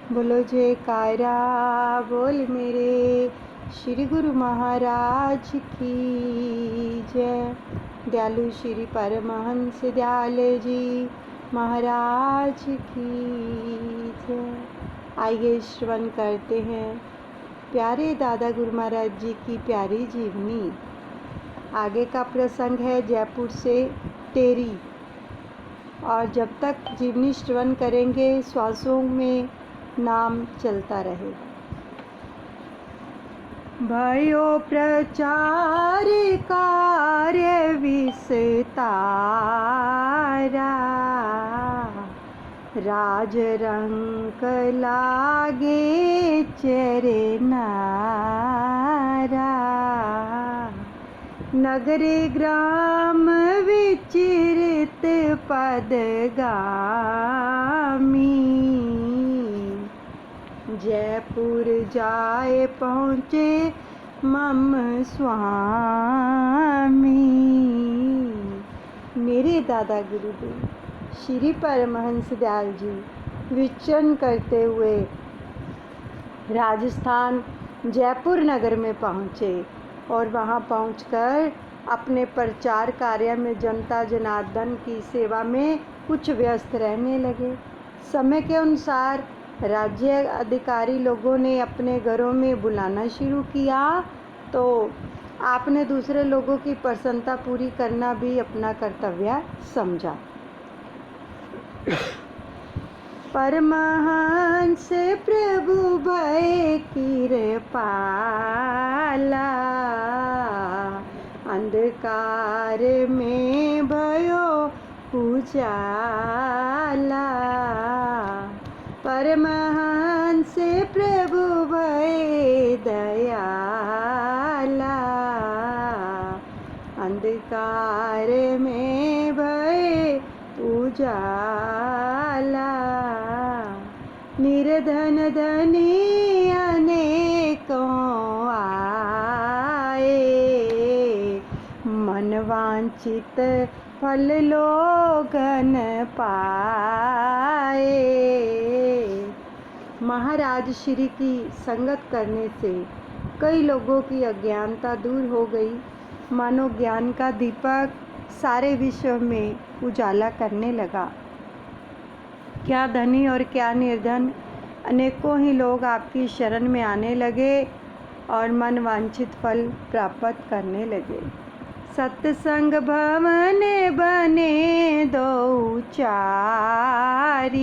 बोलो जयकारा बोल मेरे श्री गुरु महाराज की जय। दयालु श्री परमहंस दयाल जी महाराज की जय। आइए श्रवण करते हैं प्यारे दादा गुरु महाराज जी की प्यारी जीवनी। आगे का प्रसंग है जयपुर से टेरी। और जब तक जीवनी श्रवण करेंगे श्वासों में नाम चलता रहे। भयो प्रचार कार्य विस्तारा, राज रंक लागे चरे नारा। नगरे ग्राम विचरित पदगामी, जयपुर जाए पहुँचे मम स्वामी। मेरे दादा गुरुदेव श्री परमहंस दयाल जी विचरण करते हुए राजस्थान जयपुर नगर में पहुँचे और वहाँ पहुंचकर अपने प्रचार कार्य में जनता जनार्दन की सेवा में कुछ व्यस्त रहने लगे। समय के अनुसार राज्य अधिकारी लोगों ने अपने घरों में बुलाना शुरू किया, तो आपने दूसरे लोगों की प्रसन्नता पूरी करना भी अपना कर्तव्य समझा। परमहंस प्रभु भय कृपाला, अंधकार में भयो उजाला। परमहंस प्रभु भय दयाला, अंधकार में भय उजाला। निर्धन धनी अनेकों आए, मन वांछित फल लोगन पाए। महाराज श्री की संगत करने से कई लोगों की अज्ञानता दूर हो गई। मानो ज्ञान का दीपक सारे विश्व में उजाला करने लगा। क्या धनी और क्या निर्धन अनेकों ही लोग आपकी शरण में आने लगे और मन वांछित फल प्राप्त करने लगे। सत्संग भवन बने दो चारी,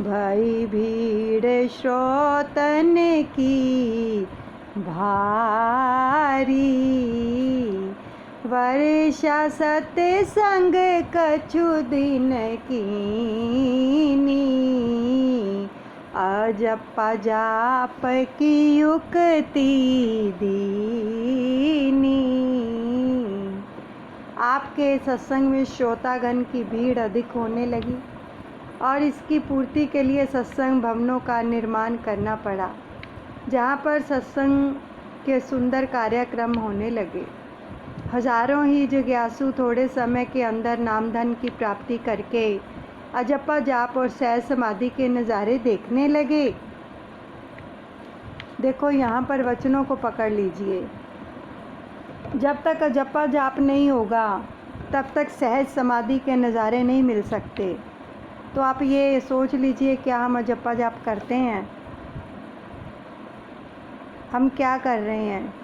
भई भीड़ श्रोतन की भारी। वर्षा सत्संग कछु दिन कीनी, अजपा जाप की युक्ति दीनी। आपके सत्संग में श्रोतागण की भीड़ अधिक होने लगी और इसकी पूर्ति के लिए सत्संग भवनों का निर्माण करना पड़ा, जहाँ पर सत्संग के सुंदर कार्यक्रम होने लगे। हजारों ही जिज्ञासु थोड़े समय के अंदर नामधन की प्राप्ति करके अजपा जाप और सहज समाधि के नज़ारे देखने लगे। देखो यहाँ पर वचनों को पकड़ लीजिए। जब तक अजपा जाप नहीं होगा तब तक सहज समाधि के नज़ारे नहीं मिल सकते। तो आप ये सोच लीजिए, क्या हम अजपा जाप करते हैं? हम क्या कर रहे हैं?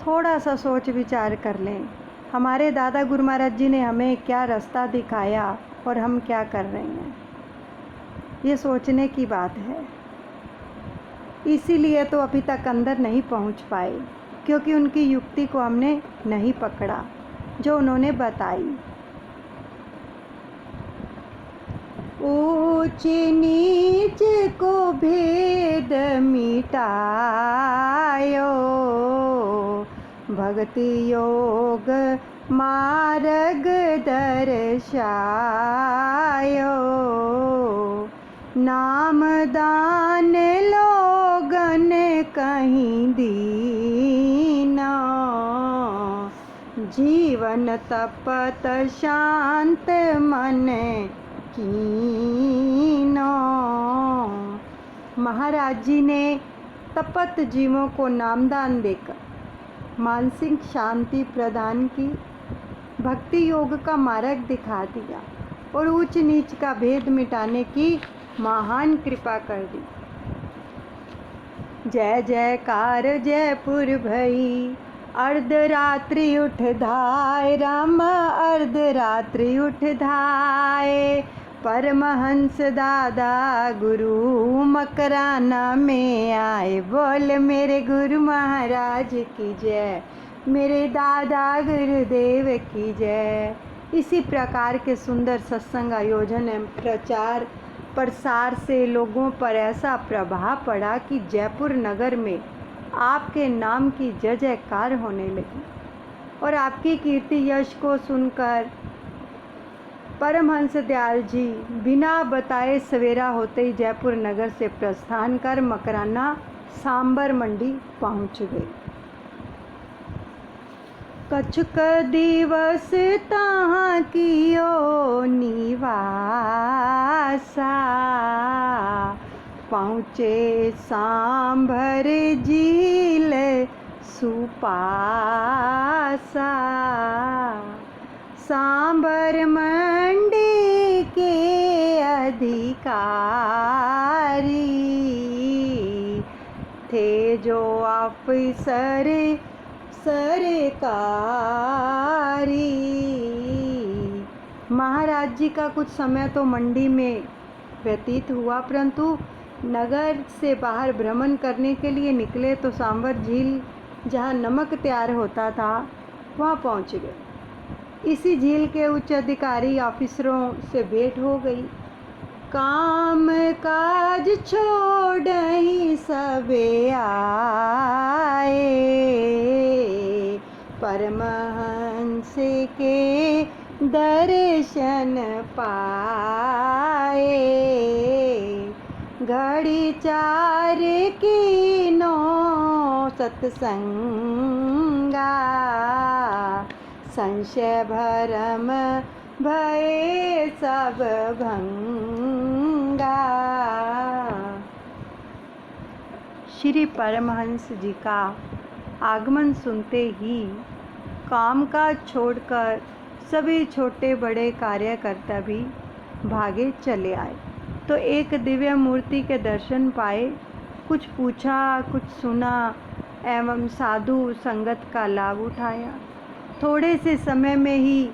थोड़ा सा सोच विचार कर लें। हमारे दादा गुरु महाराज जी ने हमें क्या रास्ता दिखाया और हम क्या कर रहे हैं, ये सोचने की बात है। इसीलिए तो अभी तक अंदर नहीं पहुंच पाए, क्योंकि उनकी युक्ति को हमने नहीं पकड़ा जो उन्होंने बताई। ऊंच नीच को भेद मिटायो, भक्ति योग मार्ग दर्शायो। नाम दान लोगन कहीं दीना, जीवन तपत शांत मन कीना। महाराज जी ने तपत जीवों को नामदान देकर मानसिक शांति प्रदान की, भक्ति योग का मार्ग दिखा दिया और ऊंच नीच का भेद मिटाने की महान कृपा कर दी। जय जयकार जयपुर भई, अर्धरात्रि उठ धाय, राम अर्धरात्रि उठ धाय। परमहंस दादा गुरु मकराना में आए, बोल मेरे गुरु महाराज की जय, मेरे दादा गुरुदेव की जय। इसी प्रकार के सुंदर सत्संग आयोजन एवं प्रचार प्रसार से लोगों पर ऐसा प्रभाव पड़ा कि जयपुर नगर में आपके नाम की जय जयकार होने लगी और आपकी कीर्ति यश को सुनकर परमहंस दयाल जी बिना बताए सवेरा होते ही जयपुर नगर से प्रस्थान कर मकराना सांबर मंडी पहुंच गए। कछुक दिवस तहाँ कियो निवासा, पहुँचे सांभर झील सुपासा। सांभर मंडी के अधिकारी थे जो ऑफिसर सरकारी। महाराज जी का कुछ समय तो मंडी में व्यतीत हुआ, परंतु नगर से बाहर भ्रमण करने के लिए निकले तो सांभर झील जहाँ नमक तैयार होता था वहाँ पहुँच गए। इसी झील के उच्च अधिकारी ऑफिसरों से भेंट हो गई। काम काज छोड़हि सबे आए, परमहंस के दर्शन पाए। घड़ी चार की नो सत्संगा, संशय भरम भय सब भंगा। श्री परमहंस जी का आगमन सुनते ही कामकाज छोड़कर सभी छोटे बड़े कार्यकर्ता भी भागे चले आए तो एक दिव्य मूर्ति के दर्शन पाए। कुछ पूछा, कुछ सुना एवं साधु संगत का लाभ उठाया। थोड़े से समय में ही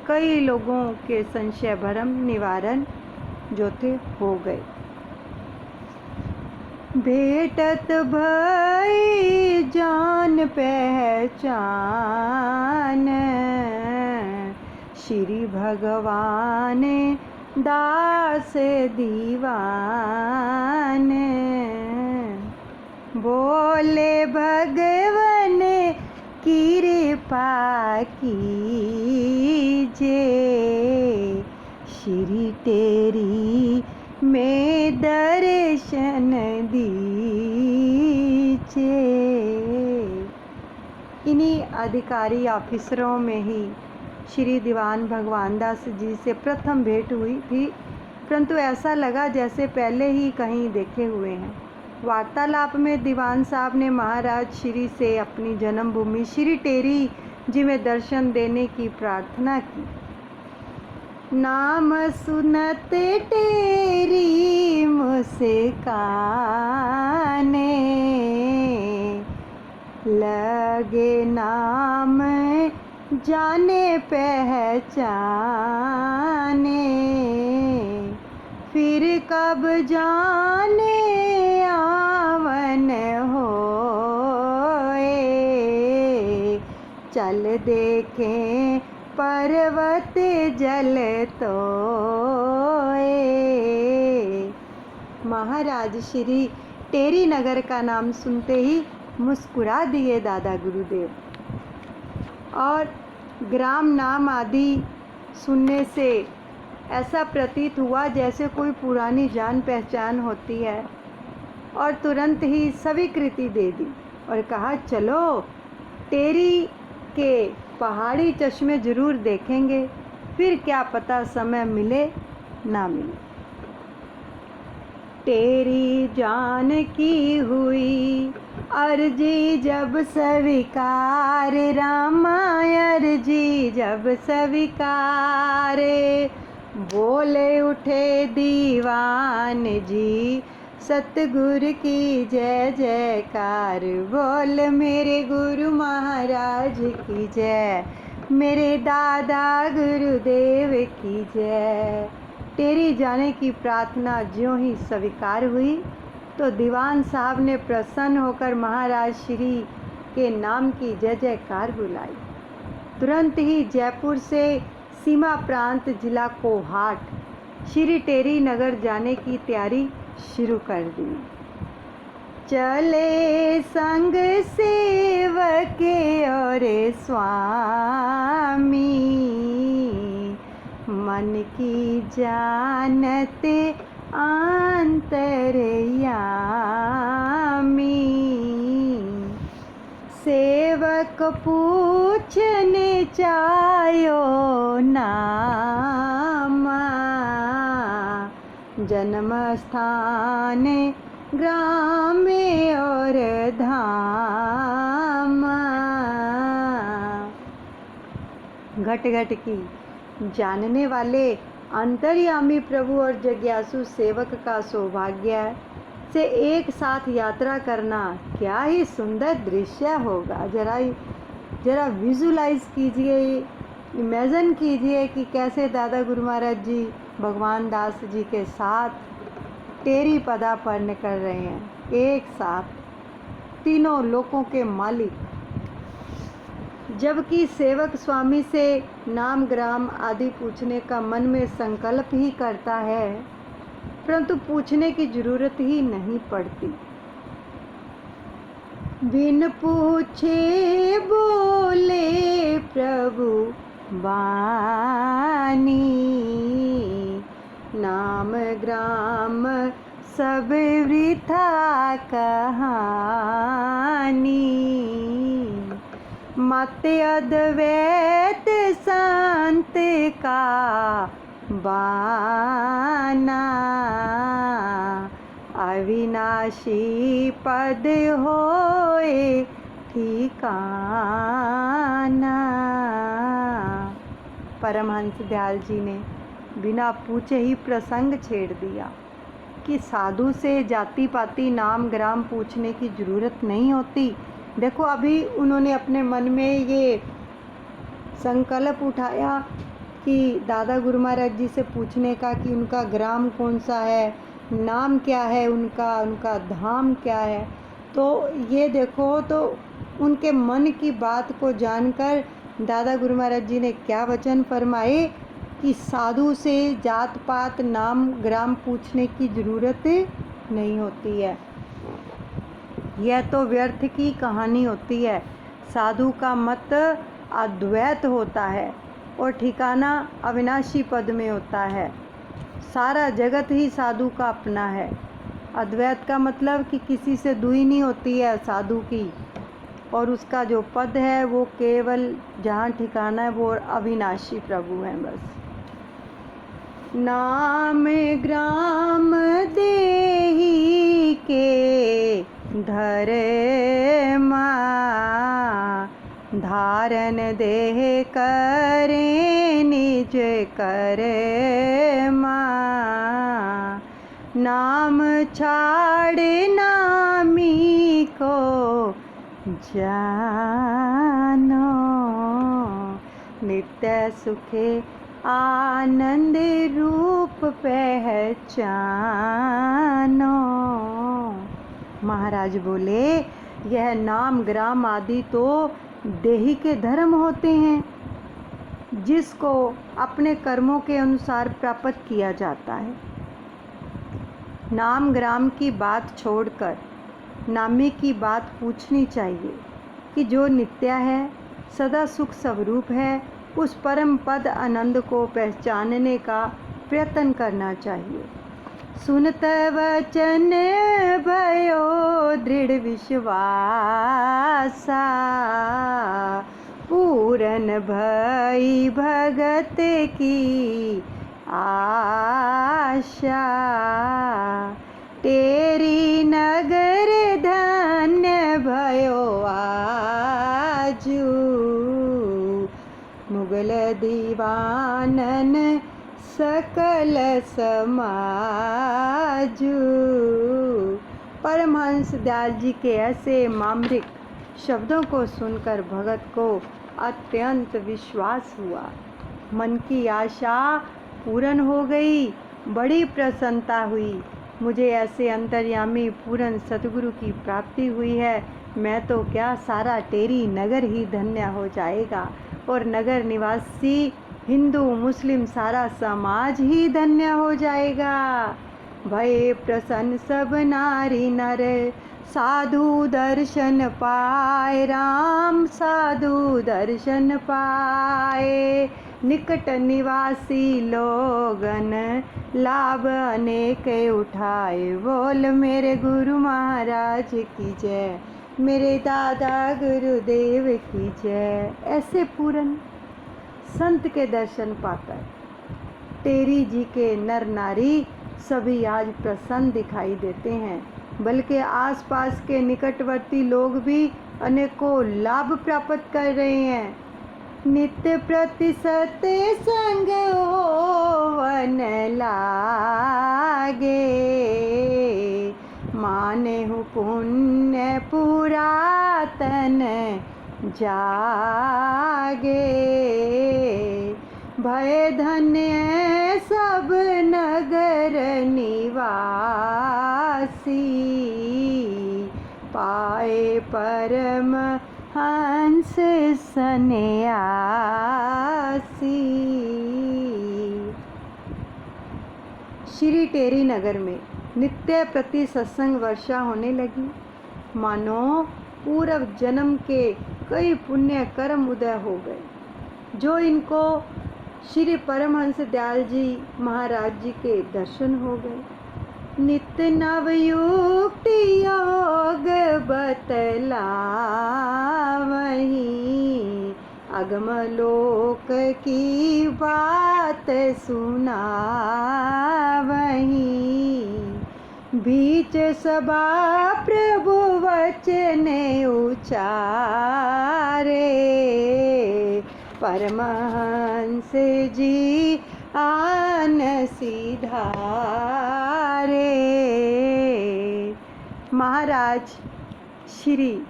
कई लोगों के संशय भरम निवारण जो थे हो गए। भेटत भई जान पहचान, श्री भगवान दास दीवान। बोले भगवन कृपा कीजे, श्री तेरी में दर्शन दीजे। इन्हीं अधिकारी ऑफिसरों में ही श्री दीवान भगवान दास जी से प्रथम भेंट हुई थी, परंतु ऐसा लगा जैसे पहले ही कहीं देखे हुए हैं। वार्तालाप में दीवान साहब ने महाराज श्री से अपनी जन्मभूमि श्री टेरी जी में दर्शन देने की प्रार्थना की। नाम सुनत टेरी मुस्काने, लगे नाम जाने पहचाने। फिर कब जाने आवन होए, चल देखें पर्वत जल तोए। महाराज श्री टेरी नगर का नाम सुनते ही मुस्कुरा दिए दादा गुरुदेव, और ग्राम नाम आदि सुनने से ऐसा प्रतीत हुआ जैसे कोई पुरानी जान पहचान होती है, और तुरंत ही स्वीकृति दे दी और कहा चलो टेरी के पहाड़ी चश्मे ज़रूर देखेंगे, फिर क्या पता समय मिले ना मिले। तेरी जान की हुई अर्जी जब स्वीकार, रामा अर्जी जब स्वीकार। बोले उठे दीवान जी, सतगुरु की जय जयकार। बोल मेरे गुरु महाराज की जय, मेरे दादा गुरुदेव की जय। तेरी जाने की प्रार्थना ज्यों ही स्वीकार हुई तो दीवान साहब ने प्रसन्न होकर महाराज श्री के नाम की जय जयकार बुलाई। तुरंत ही जयपुर से सीमा प्रांत जिला कोहाट श्री टेरी नगर जाने की तैयारी शुरू कर दी। चले संग सेवक और स्वामी, मन की जानते अंतर्यामी। सेवक पूछने चायो नामा, जन्म स्थान ग्राम और धाम। घट घट की जानने वाले अंतर्यामी प्रभु और जिज्ञासु सेवक का सौभाग्य से एक साथ यात्रा करना क्या ही सुंदर दृश्य होगा। जरा विजुलाइज कीजिए, इमेजिन कीजिए कि कैसे दादा गुरु महाराज जी भगवान दास जी के साथ टेरी पदार्पण कर रहे हैं। एक साथ तीनों लोकों के मालिक, जबकि सेवक स्वामी से नाम ग्राम आदि पूछने का मन में संकल्प ही करता है, परंतु पूछने की जरूरत ही नहीं पड़ती। बिन पूछे बोले प्रभु बानी, नाम ग्राम सब वृथा कहानी। मत अद्वैत संत का बाना, अविनाशी पद होए ठिकाना। परमहंस दयाल जी ने बिना पूछे ही प्रसंग छेड़ दिया कि साधु से जाति पाति नाम ग्राम पूछने की ज़रूरत नहीं होती। देखो, अभी उन्होंने अपने मन में ये संकल्प उठाया कि दादा गुरु महाराज जी से पूछने का कि उनका ग्राम कौन सा है, नाम क्या है उनका धाम क्या है। तो ये देखो, तो उनके मन की बात को जानकर दादा गुरु महाराज जी ने क्या वचन फरमाए कि साधु से जात पात नाम ग्राम पूछने की ज़रूरत नहीं होती है। यह तो व्यर्थ की कहानी होती है। साधु का मत अद्वैत होता है और ठिकाना अविनाशी पद में होता है। सारा जगत ही साधु का अपना है। अद्वैत का मतलब कि किसी से दूरी नहीं होती है साधु की, और उसका जो पद है वो केवल जहाँ ठिकाना है वो अविनाशी प्रभु हैं बस। नाम ग्राम देही के धरे माँ, धारण देह करे निज करे माँ। नाम छाड़ नामी को जानो, नित्य सुखे आनंद रूप पहचानो। महाराज बोले, यह नाम ग्राम आदि तो देही के धर्म होते हैं जिसको अपने कर्मों के अनुसार प्राप्त किया जाता है। नाम ग्राम की बात छोड़कर नामी की बात पूछनी चाहिए कि जो नित्य है, सदा सुख स्वरूप है, उस परम पद आनंद को पहचानने का प्रयत्न करना चाहिए। सुनत वचन भयो दृढ़ विश्वासा, पूरन भई भगत की आशा। तेरी नगर धन्य भयो आजू, मुगल दीवानन सकल समाजू। परमहंस दयाल जी के ऐसे मामरिक शब्दों को सुनकर भगत को अत्यंत विश्वास हुआ। मन की आशा पूर्ण हो गई, बड़ी प्रसन्नता हुई। मुझे ऐसे अंतर्यामी पूर्ण सतगुरु की प्राप्ति हुई है। मैं तो क्या, सारा टेरी नगर ही धन्य हो जाएगा और नगर निवासी हिंदू मुस्लिम सारा समाज ही धन्य हो जाएगा। भये प्रसन्न सब नारी नर, साधु दर्शन पाए राम, साधु दर्शन पाए। निकट निवासी लोगन लाभ अनेक उठाए। बोल मेरे गुरु महाराज की जय, मेरे दादा गुरुदेव की जय। ऐसे पूर्ण संत के दर्शन पाकर टेरी जी के नर नारी सभी आज प्रसन्न दिखाई देते हैं, बल्कि आसपास के निकटवर्ती लोग भी अनेकों लाभ प्राप्त कर रहे हैं। नित्य प्रति सत्य संग होवन लागे, माने हूँ पुण्य पुरातन जागे। भय धन्य सब नगर निवासी, पाए परम हंस सन्यासी। श्री टेरी नगर में नित्य प्रति सत्संग वर्षा होने लगी, मानो पूर्व जन्म के कई पुण्य कर्म उदय हो गए, जो इनको श्री परमहंस दयाल जी महाराज जी के दर्शन हो गए। नित्य नवयुक्ति योग बतलावहीं, अगम लोक की बात सुनावहीं। बीच सभा प्रभु वचन उचारे, परमहंस जी आन सिधारे। महाराज श्री,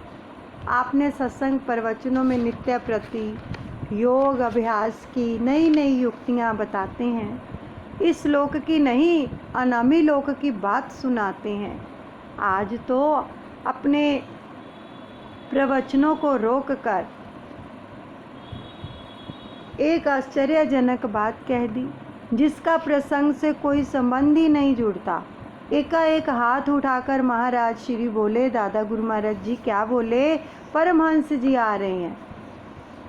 आपने सत्संग प्रवचनों में नित्य प्रति योग अभ्यास की नई नई युक्तियाँ बताते हैं। इस लोक की नहीं, अनामी लोक की बात सुनाते हैं। आज तो अपने प्रवचनों को रोककर एक आश्चर्यजनक बात कह दी, जिसका प्रसंग से कोई संबंध ही नहीं जुड़ता। एकाएक हाथ उठाकर महाराज श्री बोले, दादा गुरु महाराज जी क्या बोले? परमहंस जी आ रहे हैं।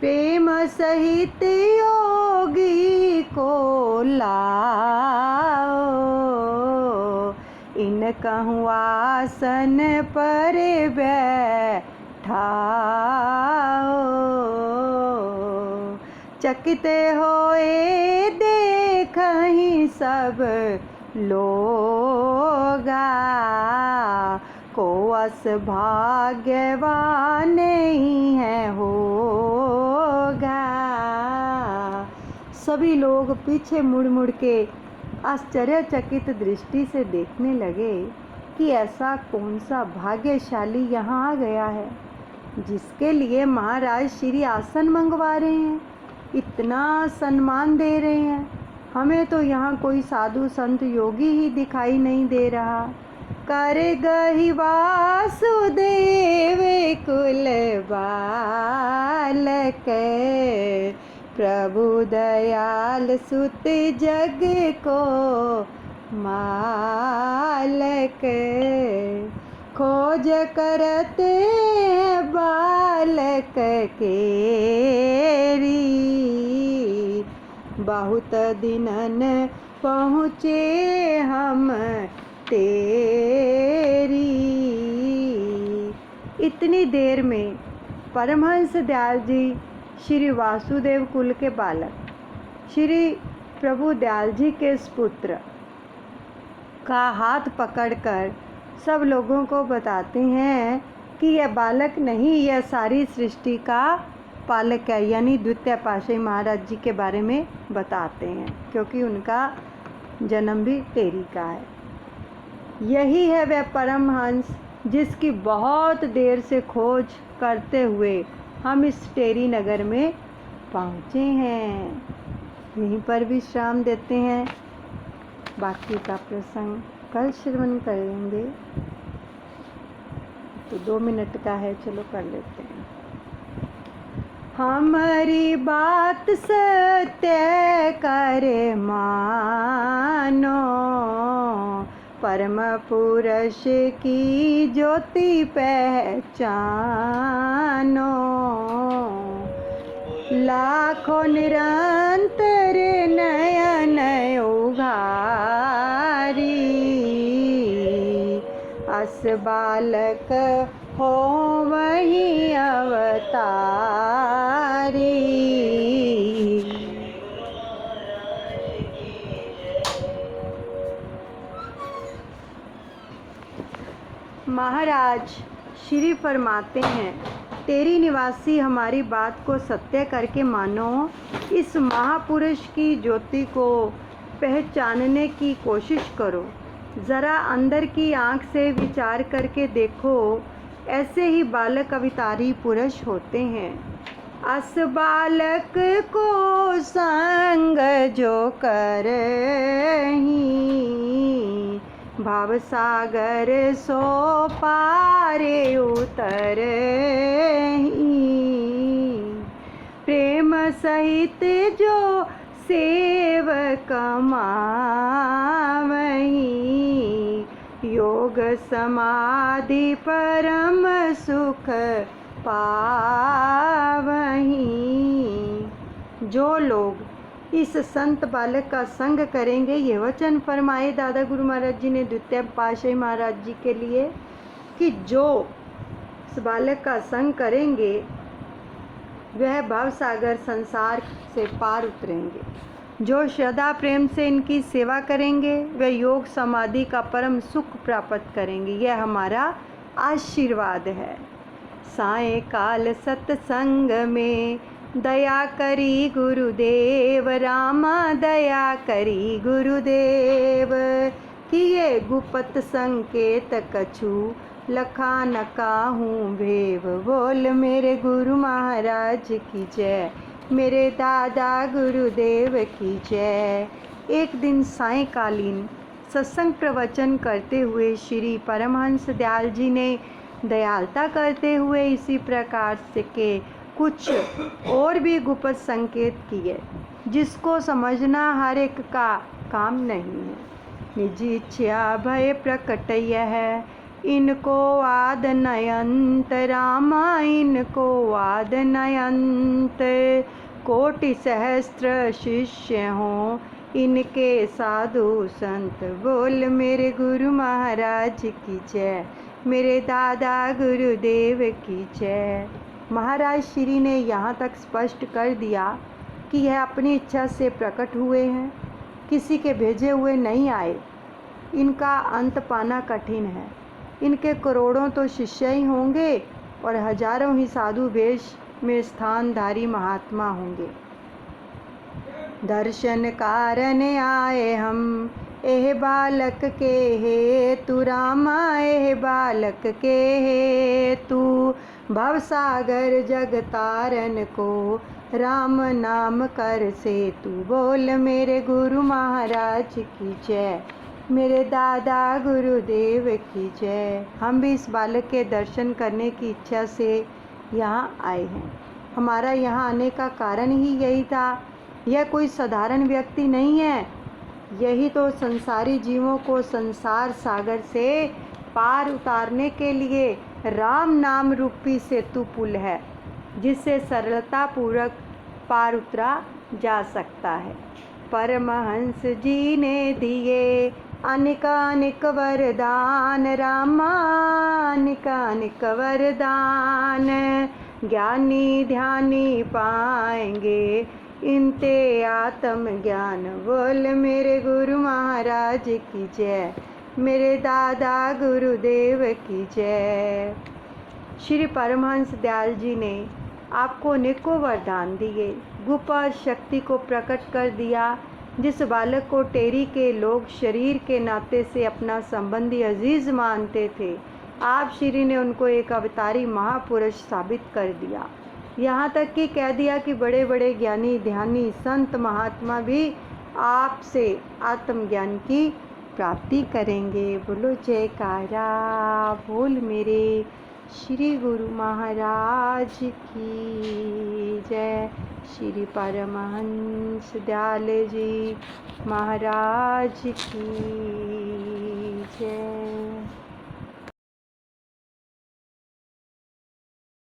प्रेम सहित योगी को लाओ, इन कहूँ आसन पर बैठाओ। चकित होए देखहि सब लोगा, को अस भाग्यवान नहीं है होगा। सभी लोग पीछे मुड़ मुड़ के आश्चर्यचकित दृष्टि से देखने लगे कि ऐसा कौन सा भाग्यशाली यहाँ आ गया है, जिसके लिए महाराज श्री आसन मंगवा रहे हैं, इतना सम्मान दे रहे हैं। हमें तो यहाँ कोई साधु संत योगी ही दिखाई नहीं दे रहा। कर गहि वासुदेव कुल बालक, प्रभु दयाल सुत जग को मालक। खोज करत बालक केरी, बहुत दिनन पहुँचे हम तेरी। इतनी देर में परमहंस दयाल जी श्री वासुदेव कुल के बालक, श्री प्रभु दयाल जी के पुत्र का हाथ पकड़कर सब लोगों को बताते हैं कि यह बालक नहीं, यह सारी सृष्टि का पालक है, यानी द्वितीय पातशाही महाराज जी के बारे में बताते हैं, क्योंकि उनका जन्म भी टेरी का है। यही है वह परमहंस जिसकी बहुत देर से खोज करते हुए हम इस टेरी नगर में पहुँचे हैं। यहीं पर विश्राम देते हैं, बाकी का प्रसंग कल श्रवण करेंगे। तो 2 मिनट का है, चलो कर लेते हैं। हमारी बात सत्य करे मानो, परम पुरुष की ज्योति पहचानो। लाखों निरंतर नयन उघारी, अस बालक हो वही अवतारी। महाराज श्री फरमाते हैं, टेरी निवासी हमारी बात को सत्य करके मानो, इस महापुरुष की ज्योति को पहचानने की कोशिश करो। ज़रा अंदर की आँख से विचार करके देखो, ऐसे ही बालक अवतारी पुरुष होते हैं। अस बालक को संग जो करही, भाव सागर सो पारे उतरही। प्रेम सहित जो सेवक मावही, योग समाधि परम सुख पावही। जो लोग इस संत बालक का संग करेंगे, ये वचन फरमाए दादा गुरु महाराज जी ने द्वितीय पातशाही महाराज जी के लिए, कि जो इस बालक का संग करेंगे वह भव सागर संसार से पार उतरेंगे। जो श्रद्धा प्रेम से इनकी सेवा करेंगे वह योग समाधि का परम सुख प्राप्त करेंगे। यह हमारा आशीर्वाद है। सायंकाल सत्संग में दया करी गुरुदेव, रामा दया करी गुरुदेव। किए गुप्त संकेत कछु लखा न काहूँ भेव। बोल मेरे गुरु महाराज की जय, मेरे दादा गुरुदेव की जय। एक दिन सायंकालीन सत्संग प्रवचन करते हुए श्री परमहंस दयाल जी ने दयालता करते हुए इसी प्रकार से के कुछ और भी गुप्त संकेत किए, जिसको समझना हर एक का काम नहीं है। निज इच्छा भय प्रकट यह, इनको आद नयंत रामा, इनको आद नयंत। कोटि सहस्त्र शिष्य हों इनके साधु संत। बोल मेरे गुरु महाराज की जय, मेरे दादा गुरुदेव की जय। महाराज श्री ने यहाँ तक स्पष्ट कर दिया कि यह अपनी इच्छा से प्रकट हुए हैं, किसी के भेजे हुए नहीं आए। इनका अंत पाना कठिन है। इनके करोड़ों तो शिष्य ही होंगे और हजारों ही साधु वेश में स्थानधारी महात्मा होंगे। दर्शन कारण आए हम, एह बालक के हेतु रामा, एह बालक के हेतु। भव सागर जग तारन को, राम नाम कर सेतु। बोल मेरे गुरु महाराज की जय, मेरे दादा गुरुदेव की जय। हम भी इस बालक के दर्शन करने की इच्छा से यहाँ आए हैं। हमारा यहाँ आने का कारण ही यही था। यह कोई साधारण व्यक्ति नहीं है, यही तो संसारी जीवों को संसार सागर से पार उतारने के लिए राम नाम रूपी सेतु पुल है, जिससे सरलता पूर्वक पार उतरा जा सकता है। परमहंस जी ने दिए अनेकानेक वरदान रामा, अनेकानेक वरदान। ज्ञानी ध्यानी पाएंगे इनते आत्म ज्ञान। बोल मेरे गुरु महाराज की जय, मेरे दादा गुरुदेव की जय। श्री परमहंस दयाल जी ने आपको अनेकों वरदान दिए, गुप्त शक्ति को प्रकट कर दिया। जिस बालक को टेरी के लोग शरीर के नाते से अपना संबंधी अजीज मानते थे, आप श्री ने उनको एक अवतारी महापुरुष साबित कर दिया। यहाँ तक कि कह दिया कि बड़े बड़े ज्ञानी ध्यानी संत महात्मा भी आपसे आत्मज्ञान की प्राप्ति करेंगे। बोलो जयकारा बोल मेरे श्री गुरु महाराज की जय। श्री परमहंस दयाल जी महाराज की जय।